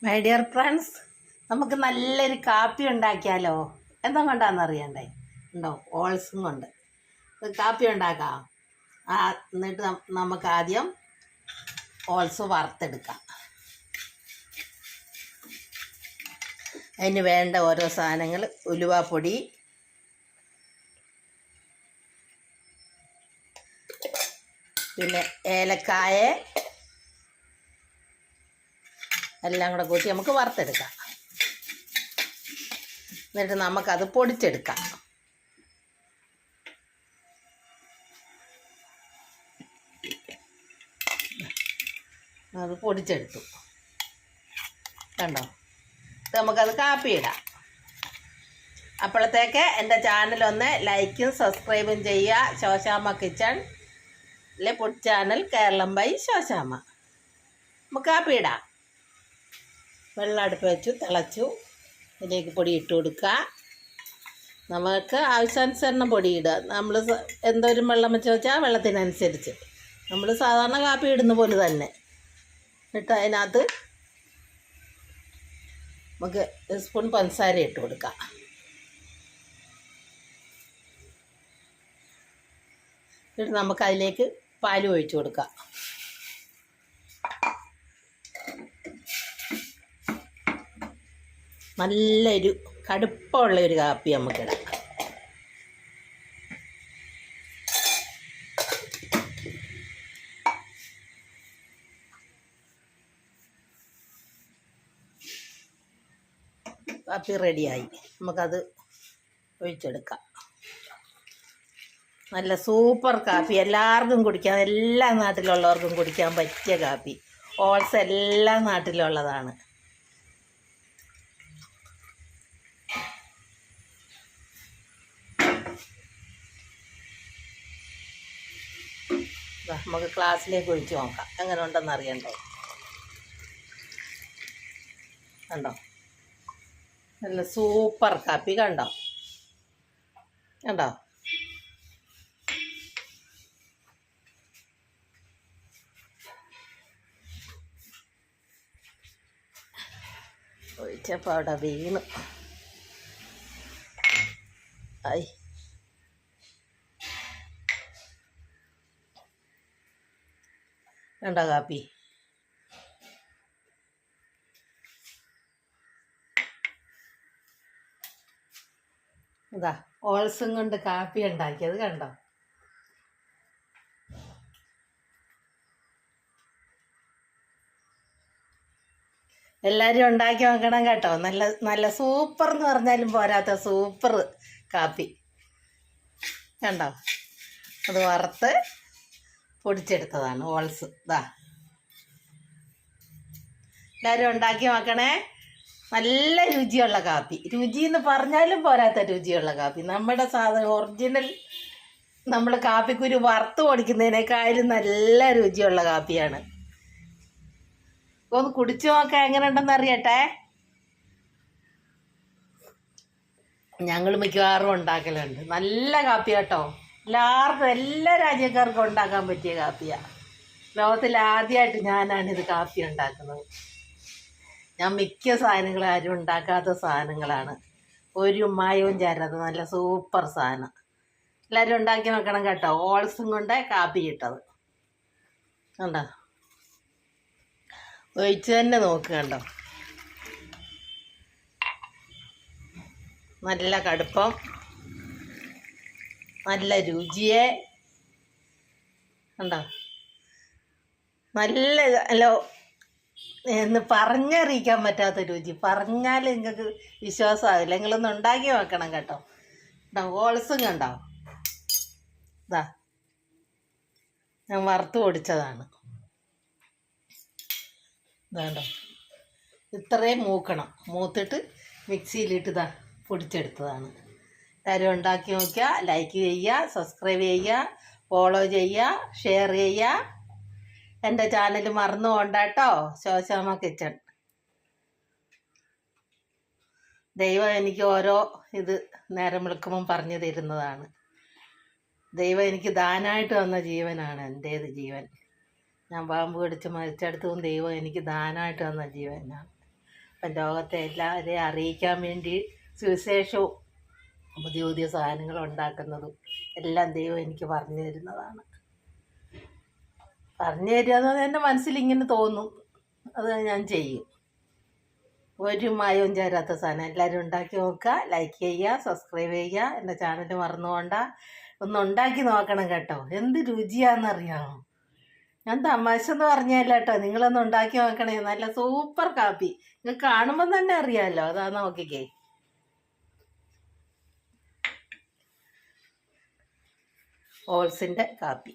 My dear friends, നമുക്ക് നല്ലൊരു കാപ്പി ഉണ്ടാക്കിയാലോ? എന്താ കൊണ്ടാന്ന് അറിയണ്ടേ? ഉണ്ടോ? ഓൾസും കൊണ്ട് കാപ്പി ഉണ്ടാക്കാം. എന്നിട്ട് നമുക്ക് ആദ്യം ഓൾസ് വറുത്തെടുക്കാം. അതിന് വേണ്ട ഓരോ സാധനങ്ങൾ: ഉലുവാപ്പൊടി, പിന്നെ ഏലക്കായ, എല്ലാം കൂടെ കൂട്ടി നമുക്ക് വറുത്തെടുക്കാം. എന്നിട്ട് നമുക്കത് പൊടിച്ചെടുക്കാം. അത് പൊടിച്ചെടുത്തു കണ്ടോ? നമുക്കത് കാപ്പി ഇടാം. അപ്പോഴത്തേക്ക് എൻ്റെ ചാനലൊന്ന് ലൈക്കും സബ്സ്ക്രൈബും ചെയ്യുക. ശോശാമ്മ കിച്ചൺ അല്ലെ food channel, Keralam by Shoshamma. നമുക്ക് കാപ്പി ഇടാം. വെള്ളം അടുപ്പ് വെച്ചു, തിളച്ചു. ഇതിലേക്ക് പൊടി ഇട്ട് കൊടുക്കുക. നമുക്ക് ആവശ്യാനുസരണം പൊടി ഇടുക. നമ്മൾ എന്തോരം വെള്ളം വെച്ച് വെച്ചാൽ വെള്ളത്തിനനുസരിച്ച് നമ്മൾ സാധാരണ കാപ്പി ഇടുന്ന പോലെ തന്നെ എന്നിട്ട് അതിനകത്ത് നമുക്ക് ഒരു സ്പൂൺ പഞ്ചസാര ഇട്ട് കൊടുക്കാം. എന്നിട്ട് നമുക്ക് അതിലേക്ക് പാൽ ഒഴിച്ചു കൊടുക്കാം. നല്ലൊരു കടുപ്പമുള്ള ഒരു കാപ്പി നമുക്കിടാം. കാപ്പി റെഡിയായി. നമുക്കത് ഒഴിച്ചെടുക്കാം. നല്ല സൂപ്പർ കാപ്പി, എല്ലാവർക്കും കുടിക്കാം. എല്ലാ നാട്ടിലുള്ളവർക്കും കുടിക്കാൻ പറ്റിയ കാപ്പി. ഓൾസ് എല്ലാ നാട്ടിലുള്ളതാണ്. നമുക്ക് ക്ലാസ്സിലേക്ക് ഒഴിച്ച് നോക്കാം എങ്ങനെ ഉണ്ടെന്ന് അറിയണ്ടേ. കണ്ടോ? നല്ല സൂപ്പർ കാപ്പി. കണ്ടോ? കണ്ടോ? ഒഴിച്ചപ്പോൾ അവിടെ വീണ്. ആയി കണ്ടോ കാപ്പി? ഇതാ ഓൾസും കൊണ്ട് കാപ്പി ഉണ്ടാക്കിയത് കണ്ടോ? എല്ലാവരും ഉണ്ടാക്കി നോക്കണം കേട്ടോ. നല്ല നല്ല സൂപ്പർ എന്ന് പറഞ്ഞാലും പോരാത്ത സൂപ്പർ കാപ്പി. കണ്ടോ? അത് വറുത്ത് പൊടിച്ചെടുത്തതാണ് ഓൾസ്. ഇതാ എല്ലാവരും ഉണ്ടാക്കി നോക്കണേ. നല്ല രുചിയുള്ള കാപ്പി. രുചി എന്ന് പറഞ്ഞാലും പോരാത്ത രുചിയുള്ള കാപ്പി. നമ്മുടെ സാധനം ഒറിജിനൽ നമ്മൾ കാപ്പിക്കുരു വറുത്ത് പൊടിക്കുന്നതിനേക്കാളും നല്ല രുചിയുള്ള കാപ്പിയാണ്. ഒന്ന് കുടിച്ചു നോക്കാം എങ്ങനെ ഉണ്ടെന്ന് അറിയട്ടെ. ഞങ്ങൾ മിക്കവാറും ഉണ്ടാക്കലുണ്ട്. നല്ല കാപ്പി കേട്ടോ. എല്ലാവർക്കും, എല്ലാ രാജ്യക്കാർക്കും ഉണ്ടാക്കാൻ പറ്റിയ കാപ്പിയാണ്. ലോകത്തിൽ ആദ്യമായിട്ട് ഞാനാണിത് കാപ്പി ഉണ്ടാക്കുന്നത്. ഞാൻ മിക്ക സാധനങ്ങളും ആരും ഉണ്ടാക്കാത്ത സാധനങ്ങളാണ്. ഒരു മായവും ചേരാത്ത നല്ല സൂപ്പർ സാധനം. എല്ലാവരും ഉണ്ടാക്കി നോക്കണം കേട്ടോ. ഓൾസും കൊണ്ട് കാപ്പി ഇട്ടത് കണ്ടോ? ഒഴിച്ച് തന്നെ നോക്കുക. കണ്ടോ? നല്ല കടുപ്പം, നല്ല രുചിയെ കണ്ടോ? നല്ല അല്ലോ എന്ന് പറഞ്ഞറിയിക്കാൻ പറ്റാത്ത രുചി. പറഞ്ഞാൽ നിങ്ങൾക്ക് വിശ്വാസമാവില്ല. നിങ്ങളൊന്ന് ഉണ്ടാക്കി നോക്കണം കേട്ടോ. ഓൾസും കണ്ടോ? ഇതാ ഞാൻ വറുത്ത് പൊടിച്ചതാണ്. ഇതാണ്ടോ? ഇത്രയും മൂക്കണം. മൂത്തിട്ട് മിക്സിയിലിട്ട് ഇതാ പൊടിച്ചെടുത്തതാണ്. എല്ലാവരും ഉണ്ടാക്കി നോക്കുക. ലൈക്ക് ചെയ്യുക, സബ്സ്ക്രൈബ് ചെയ്യുക, ഫോളോ ചെയ്യുക, ഷെയർ ചെയ്യുക. എൻ്റെ ചാനൽ മറന്നു പോകണ്ടാട്ടോ. ശോശാമ്മ കിച്ചൺ. ദൈവം എനിക്ക് ഓരോ ഇത് നേരം വിളിക്കുമ്പം പറഞ്ഞു തരുന്നതാണ്. ദൈവം എനിക്ക് ദാനമായിട്ട് തന്ന ജീവനാണ് എൻ്റേത് ജീവൻ. ഞാൻ പാമ്പ് കടിച്ച് മരിച്ചെടുത്തും ദൈവം എനിക്ക് ദാനമായിട്ട് തന്ന ജീവനാണ്. അപ്പം ലോകത്തെ എല്ലാവരെയും അറിയിക്കാൻ വേണ്ടി സുവിശേഷവും പുതിയ പുതിയ സാധനങ്ങൾ ഉണ്ടാക്കുന്നതും എല്ലാം ദൈവം എനിക്ക് പറഞ്ഞു തരുന്നതാണ്. പറഞ്ഞു തരികയെന്ന് എൻ്റെ മനസ്സിലിങ്ങനെ തോന്നും, അത് ഞാൻ ചെയ്യും. ഒരു മായവും ചേരാത്ത സാധനം എല്ലാവരും ഉണ്ടാക്കി നോക്കുക, ലൈക്ക് ചെയ്യുക, സബ്സ്ക്രൈബ് ചെയ്യുക. എൻ്റെ ചാനൽ മറന്നുകൊണ്ട ഒന്ന് ഉണ്ടാക്കി നോക്കണം കേട്ടോ. എന്ത് രുചിയാണെന്നറിയാമോ? ഞാൻ തമാശ എന്ന് പറഞ്ഞല്ല കേട്ടോ, നിങ്ങളൊന്ന് ഉണ്ടാക്കി നോക്കണേ. നല്ല സൂപ്പർ കാപ്പി നിങ്ങൾ കാണുമ്പോൾ തന്നെ അറിയാമല്ലോ. അതാ നോക്കിക്കേ, ഓൾസിൻ്റെ കാപ്പി.